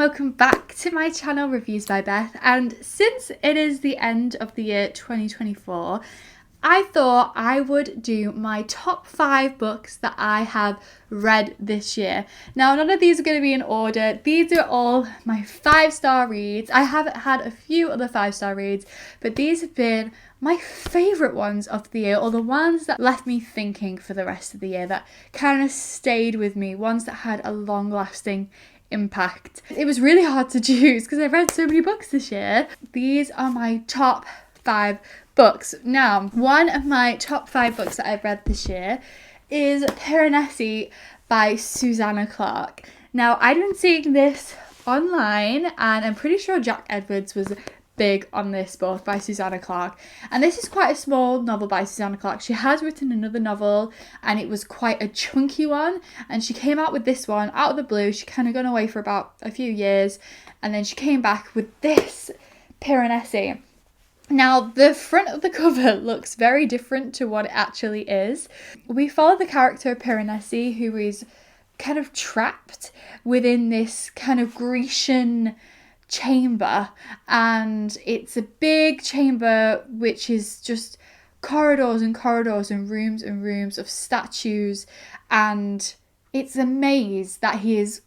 welcome back to my channel Reviews by Beth. And since it is the end of the year 2024, I thought I would do my top 5 books that I have read this year. Now, none of these are going to be in order. These are all my 5-star reads. I have had a few other 5-star reads, but these have been my favourite ones of the year, or the ones that left me thinking for the rest of the year, that kind of stayed with me, ones that had a long-lasting impact. It was really hard to choose because I've read so many books this year. These are my top 5 books. Now, one of my top 5 books that I've read this year is Piranesi by Susanna Clarke. Now, I've been seeing this online, and I'm pretty sure Jack Edwards was big on this book by Susanna Clarke. And this is quite a small novel by Susanna Clarke. She has written another novel, and it was quite a chunky one, and she came out with this one out of the blue. She kind of gone away for about a few years, and then she came back with this Piranesi. Now, the front of the cover looks very different to what it actually is. We follow the character of Piranesi, who is kind of trapped within this kind of Grecian chamber, and it's a big chamber which is just corridors and corridors and rooms of statues, and it's a maze that he is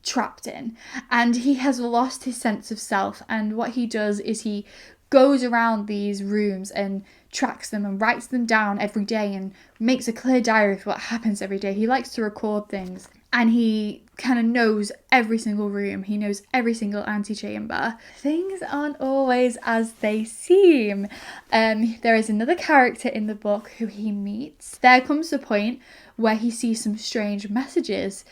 trapped in, and he has lost his sense of self. And what he does is he goes around these rooms and tracks them and writes them down every day and makes a clear diary of what happens every day. He likes to record things, and he kind of knows every single room. He knows every single antechamber. Things aren't always as they seem. There is another character in the book who he meets. There comes a point where he sees some strange messages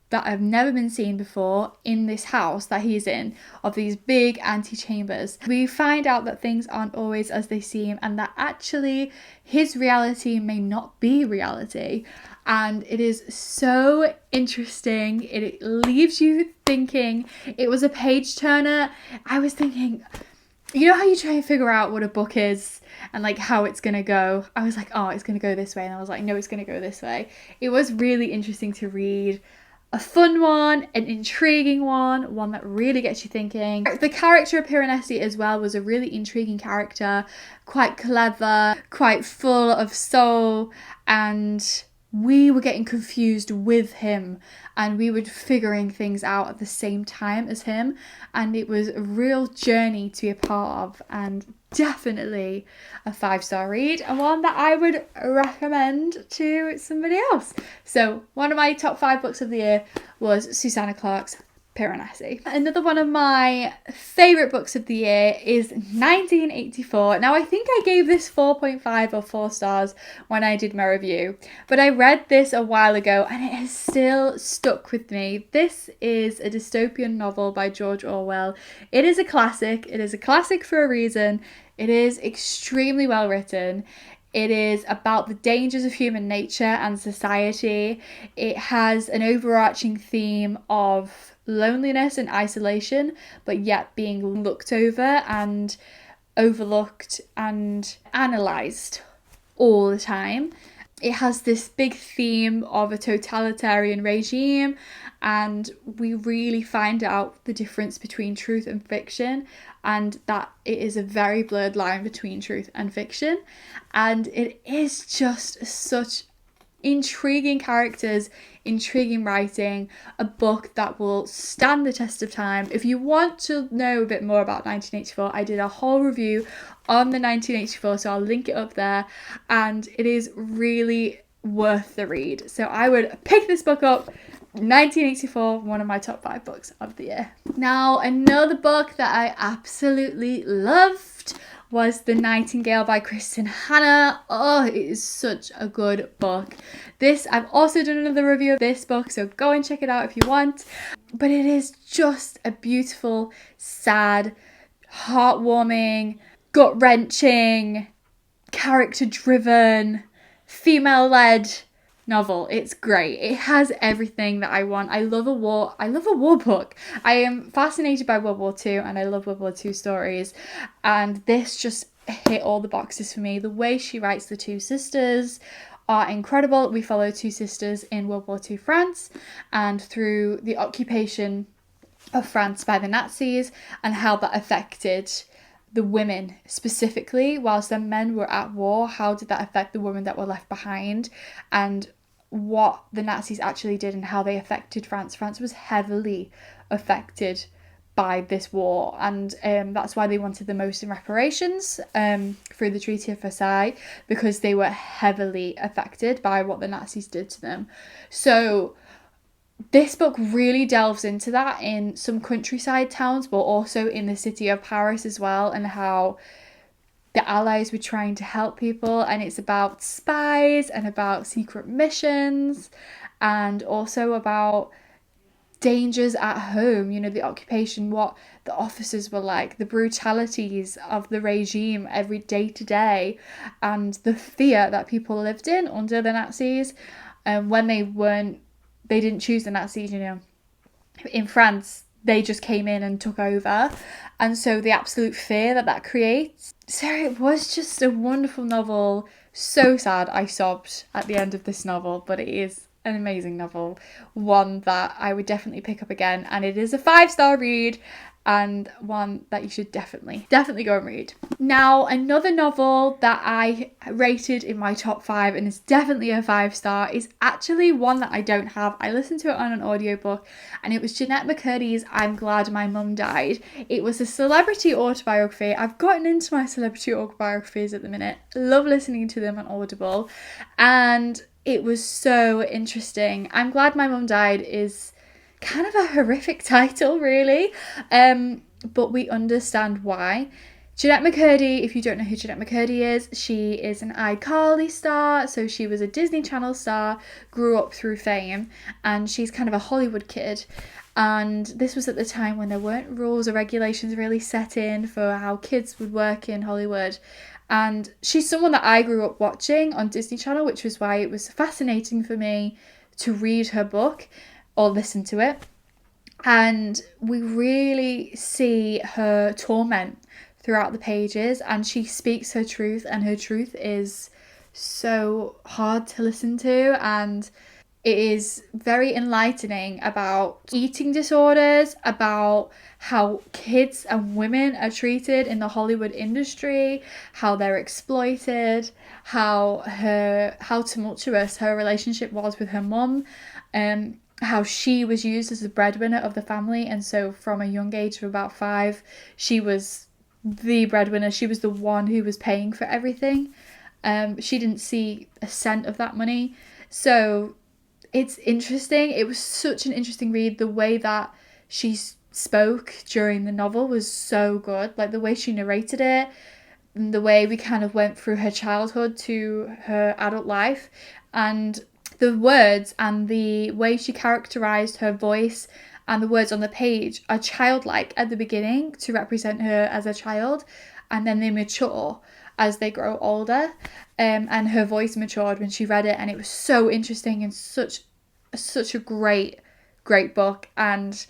that have never been seen before in this house that he's in, of these big antechambers. We find out that things aren't always as they seem, and that actually his reality may not be reality. And it is so interesting. It leaves you thinking. It was a page turner. I was thinking, you know how you try and figure out what a book is and like how it's gonna go? I was like, oh, it's gonna go this way, and I was like, no, it's gonna go this way. It was really interesting to read. A fun one, an intriguing one that really gets you thinking. The character of Piranesi as well was a really intriguing character, quite clever, quite full of soul, and we were getting confused with him, and we were figuring things out at the same time as him, and it was a real journey to be a part of, and definitely a 5-star read, and one that I would recommend to somebody else. So one of my top 5 books of the year was Susanna Clarke's Piranesi. Another one of my favourite books of the year is 1984. Now, I think I gave this 4.5 or 4 stars when I did my review, but I read this a while ago and it has still stuck with me. This is a dystopian novel by George Orwell. It is a classic. It is a classic for a reason. It is extremely well written. It is about the dangers of human nature and society. It has an overarching theme of loneliness and isolation, but yet being looked over and overlooked and analysed all the time. It has this big theme of a totalitarian regime, and we really find out the difference between truth and fiction, and that it is a very blurred line between truth and fiction. And it is just such intriguing characters, intriguing writing, a book that will stand the test of time. If you want to know a bit more about 1984, I did a whole review on the 1984, so I'll link it up there, and it is really worth the read. So I would pick this book up. 1984, one of my top 5 books of the year. Now, another book that I absolutely loved was The Nightingale by Kristen Hanna. Oh, it is such a good book. I've also done another review of this book, so go and check it out if you want. But it is just a beautiful, sad, heartwarming, gut-wrenching, character-driven, female-led novel. It's great. It has everything that I want. I love a war book. I am fascinated by World War II, and I love World War II stories, and this just hit all the boxes for me. The way she writes the two sisters are incredible. We follow two sisters in World War II France, and through the occupation of France by the Nazis and how that affected the women specifically. Whilst the men were at war, how did that affect the women that were left behind, and what the Nazis actually did and how they affected France. France was heavily affected by this war, and that's why they wanted the most in reparations through the Treaty of Versailles, because they were heavily affected by what the Nazis did to them. So this book really delves into that in some countryside towns, but also in the city of Paris as well, and how the Allies were trying to help people. And it's about spies and about secret missions, and also about dangers at home, you know, the occupation, what the officers were like, the brutalities of the regime every day to day, and the fear that people lived in under the Nazis. And when they didn't choose the Nazis, you know, in France, they just came in and took over. And so the absolute fear that creates. So it was just a wonderful novel. So sad I sobbed at the end of this novel, but it is an amazing novel, one that I would definitely pick up again, and it is a 5-star read, and one that you should definitely go and read. Now, another novel that I rated in my top 5 and is definitely a 5-star is actually one that I don't have. I listened to it on an audiobook, and it was Jeanette McCurdy's I'm Glad My Mum Died. It was a celebrity autobiography. I've gotten into my celebrity autobiographies at the minute. Love listening to them on Audible, and it was so interesting. I'm Glad My Mum Died is kind of a horrific title, really, but we understand why. Jeanette McCurdy, if you don't know who Jeanette McCurdy is, she is an iCarly star, so she was a Disney Channel star, grew up through fame, and she's kind of a Hollywood kid. And this was at the time when there weren't rules or regulations really set in for how kids would work in Hollywood. And she's someone that I grew up watching on Disney Channel, which was why it was fascinating for me to read her book or listen to it. And we really see her torment throughout the pages, and she speaks her truth, and her truth is so hard to listen to, and it is very enlightening about eating disorders, about how kids and women are treated in the Hollywood industry, how they're exploited, how tumultuous her relationship was with her mum, how she was used as the breadwinner of the family. And so from a young age of about 5, she was the breadwinner. She was the one who was paying for everything. She didn't see a cent of that money. So it's interesting. It was such an interesting read. The way that she spoke during the novel was so good. Like the way she narrated it, and the way we kind of went through her childhood to her adult life, and the words and the way she characterized her voice and the words on the page are childlike at the beginning to represent her as a child, and then they mature as they grow older. And her voice matured when she read it, and it was so interesting and such a great book. And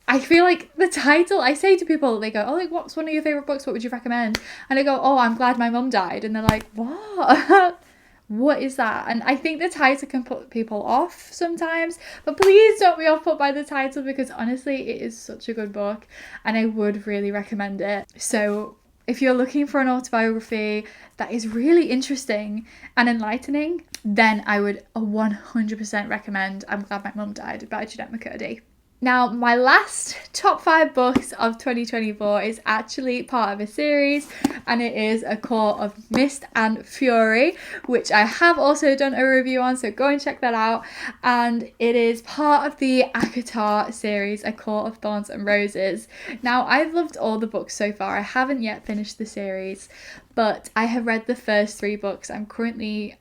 I feel like the title, I say to people, they go, oh, like, what's one of your favourite books? What would you recommend? And I go, oh, I'm Glad My Mum Died. And they're like, what? What is that? And I think the title can put people off sometimes, but please don't be off put by the title, because honestly, it is such a good book and I would really recommend it. So if you're looking for an autobiography that is really interesting and enlightening, then I would 100% recommend I'm Glad My Mum Died by Jeanette McCurdy. Now, my last top 5 books of 2024 is actually part of a series, and it is A Court of Mist and Fury, which I have also done a review on, so go and check that out. And it is part of the ACOTAR series, A Court of Thorns and Roses. Now, I've loved all the books so far. I haven't yet finished the series, but I have read the first 3 books. I'm currently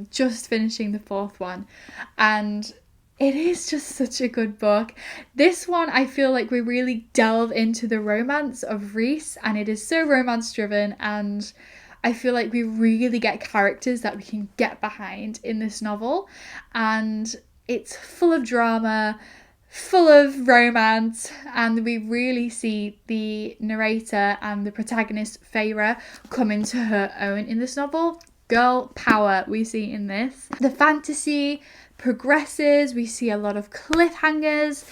just finishing the 4th one, and it is just such a good book. This one, I feel like we really delve into the romance of Rhys, and it is so romance driven, and I feel like we really get characters that we can get behind in this novel, and it's full of drama, full of romance, and we really see the narrator and the protagonist Feyre come into her own in this novel. Girl power we see in this. The fantasy progresses, we see a lot of cliffhangers.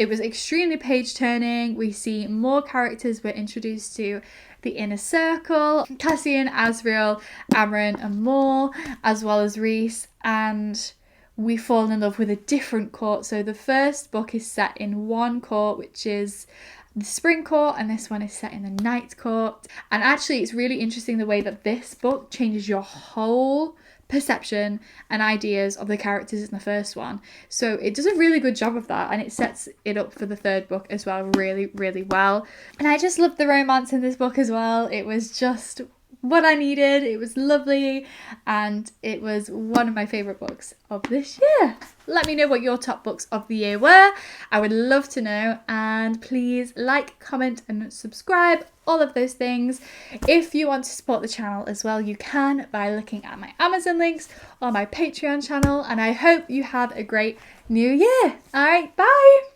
It was extremely page turning. We see more characters. We're introduced to the inner circle, Cassian, Asriel, Amren and more, as well as Rhys, and we fall in love with a different court. So the first book is set in one court, which is the spring court, and this one is set in the night court. And actually it's really interesting the way that this book changes your whole perception and ideas of the characters in the first one. So it does a really good job of that, and it sets it up for the third book as well really, really well. And I just loved the romance in this book as well. It was just what I needed. It was lovely, and it was one of my favourite books of this year. Let me know what your top books of the year were. I would love to know, and please like, comment and subscribe, all of those things. If you want to support the channel as well, you can by looking at my Amazon links or my Patreon channel, and I hope you have a great new year. All right, bye.